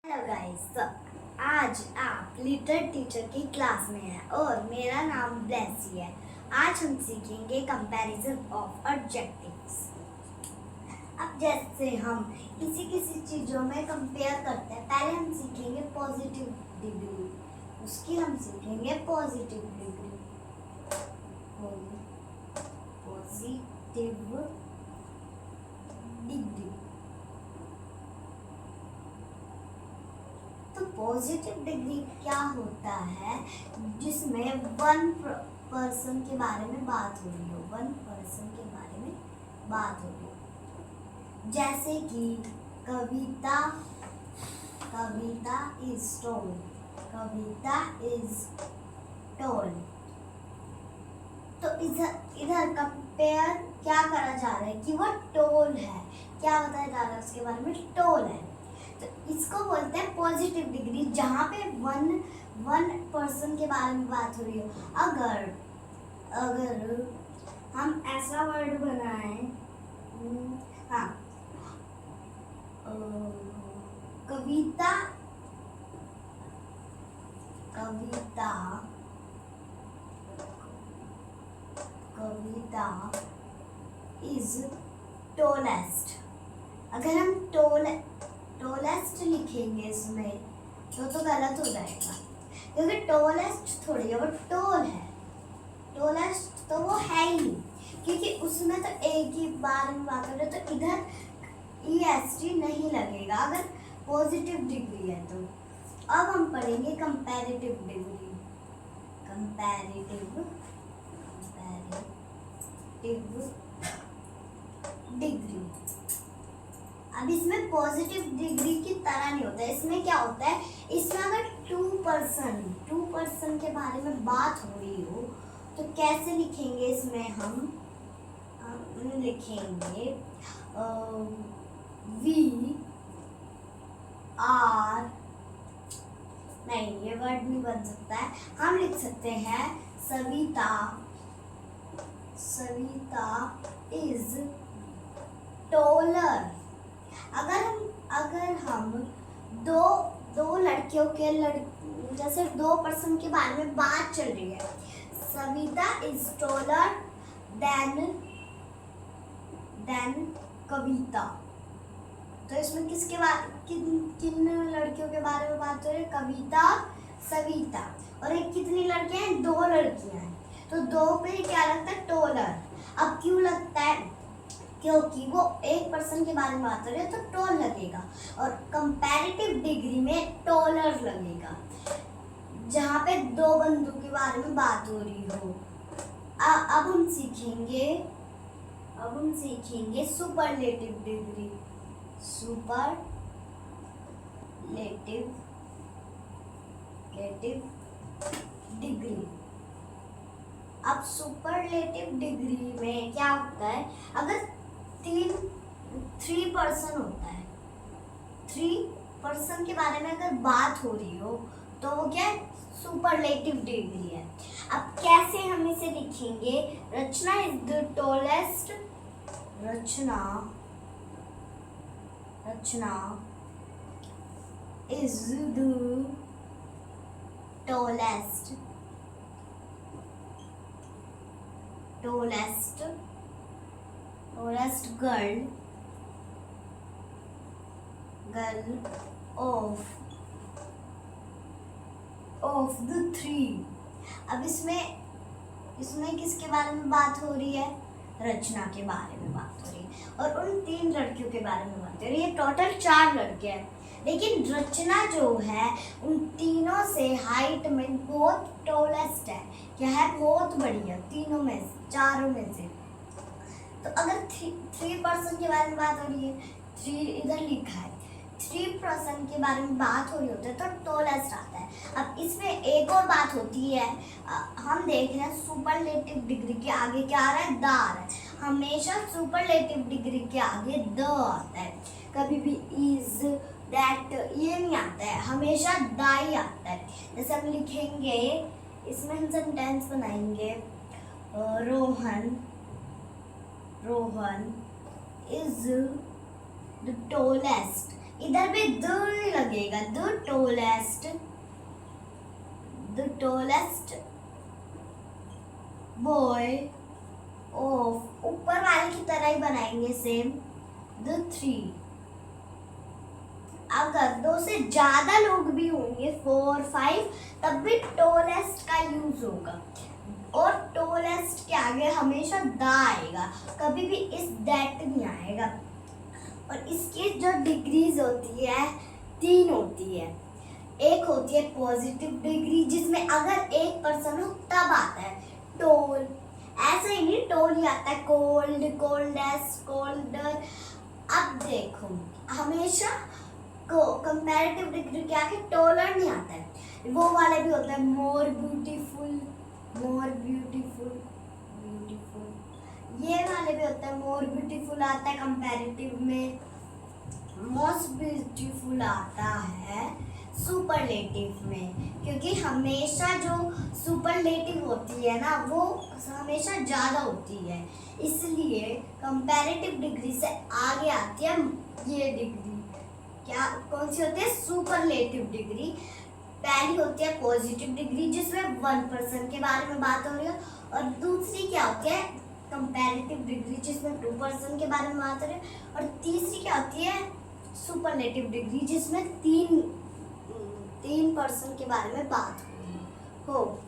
Hello guys, आज आप little teacher की क्लास में हैं और मेरा नाम ब्लेसी है। आज हम सीखेंगे कंपैरिजन ऑफ एडजेक्टिव्स। अब जैसे हम किसी चीज़ों में कंपेयर करते हैं, पहले हम सीखेंगे पॉजिटिव डिग्री, उसकी हम सीखेंगे पॉजिटिव डिग्री। Positive degree. तो पॉजिटिव डिग्री क्या होता है? जिसमें वन पर्सन के बारे में बात हो रही हो, वन पर्सन के बारे में बात हो रही हो। जैसे कि Kavita, Kavita is tall, Kavita is tall. तो इधर कंपेयर क्या करा जा रहा है कि वो टोल है, क्या बताया जा रहा है उसके बारे में? टोल है। तो इसको बोलते हैं पॉजिटिव डिग्री, जहाँ पे वन पर्सन के बारे में बात हो रही हो। अगर हम ऐसा वर्ड बनाएं, हाँ, कविता, कविता, कविता इज टोलेस्ट। अगर हम टोलेस्ट लिखेंगे इसमें तो गलत हो जाएगा, क्योंकि टोलेस्ट थोड़ी है, वो टोल है। टोलेस्ट तो वो है ही नहीं, क्योंकि उसमें तो एक ही बार में बात हो रही है, तो इधर EST नहीं लगेगा अगर पॉजिटिव डिग्री है तो। अब हम पढ़ेंगे कंपैरेटिव डिग्री। Comparative degree. अब इसमें पॉजिटिव डिग्री की तरह नहीं होता है। इसमें क्या होता है, इसमें अगर टू पर्सन के बारे में बात हो रही हो तो कैसे लिखेंगे? इसमें हम लिखेंगे वी आर, नहीं ये वर्ड नहीं बन सकता है। हम लिख सकते हैं सविता, सविता इज टोलर। अगर हम दो लड़कियों के जैसे दो पर्सन के बारे में बात चल रही है, सविता इज टोलर देन कविता। तो इसमें किसके बारे, किन लड़कियों के बारे में बात हो रही है? कविता, सविता। और एक कितनी लड़कियां हैं? दो लड़कियां हैं। तो दो पे क्या लगता है? टोलर। अब क्यों लगता है? क्योंकि वो एक पर्सन के बारे में बात हो रही है तो टोल लगेगा, और कंपैरेटिव डिग्री में टोलर लगेगा, जहाँ पे दो बंदों के बारे में बात हो रही हो। अब हम सीखेंगे सुपरलेटिव डिग्री। Superlative degree. अब सुपरलेटिव डिग्री में क्या होता है? अगर थ्री पर्सन होता है, थ्री पर्सन के बारे में अगर बात हो रही हो तो वो क्या है? सुपरलेटिव डिग्री है। अब कैसे हम इसे लिखेंगे? Rachna is the tallest, Rachna is the tallest girl of the three। अब इसमें किसके बारे में बात हो रही है? रचना के बारे में बात हो रही है, और उन तीन लड़कियों के बारे में बात हो रही है। टोटल 4 लड़कियां हैं, लेकिन रचना जो है उन तीनों से हाइट में बहुत टॉलेस्ट है। क्या है? बहुत बड़ी है, तीनों में से, चारों में से। तो अगर थ्री पर्सन के बारे में बात हो रही है, थ्री इधर लिखा है, 3 पर्सन के बारे में बात हो रही होती है तो टॉलेस्ट आता है। अब इसमें एक और बात होती है, हम देख रहे हैं सुपरलेटिव डिग्री के आगे क्या आ रहा है? द आ रहा है। हमेशा सुपरलेटिव डिग्री के आगे द आता है, कभी भी इज, दैट ये नहीं आता है, हमेशा द ही आता है। जैसे हम लिखेंगे, इसमें हम सेंटेंस बनाएंगे, रोहन इज the tallest इधर भी द लगेगा, द टोलेस्ट बॉय ऑफ, ऊपर वाले की तरह ही बनाएंगे सेम, द 3। अगर 2 से ज्यादा लोग भी होंगे 4 5, तब भी टोलेस्ट का यूज होगा, और टोलेस्ट के आगे हमेशा द आएगा, कभी भी इस दैट नहीं आएगा। और इसकी जो डिग्रीज होती है 3 होती है। एक होती है पॉजिटिव डिग्री, जिसमें अगर एक पर्सन हो तब आता है टोल, ऐसे ही नहीं टोल ही आता है, कोल्ड, कोल्डेस्ट, कोल्डर। अब देखो हमेशा को कंपैरेटिव डिग्री के आगे टोलर नहीं आता है, वो वाले भी होता है मोर ब्यूटीफुल, ये वाले भी होता है मोर ब्यूटीफुल आता है कंपैरेटिव में, मोस्ट ब्यूटीफुल आता है सुपरलेटिव में, क्योंकि हमेशा जो सुपरलेटिव होती है ना वो हमेशा ज़्यादा होती है, इसलिए कंपैरेटिव डिग्री से आगे आती है ये डिग्री। क्या कौन सी होती है? Superlative degree. पहली होती है पॉजिटिव डिग्री, जिसमें 1% के बारे में बात हो रही है, और दूसरी क्या होती है? कंपैरेटिव डिग्री, जिसमें 2% के बारे में बात हो रही है, और तीसरी क्या होती है? सुपरलेटिव डिग्री, जिसमें 3% के बारे में बात हो रही हो।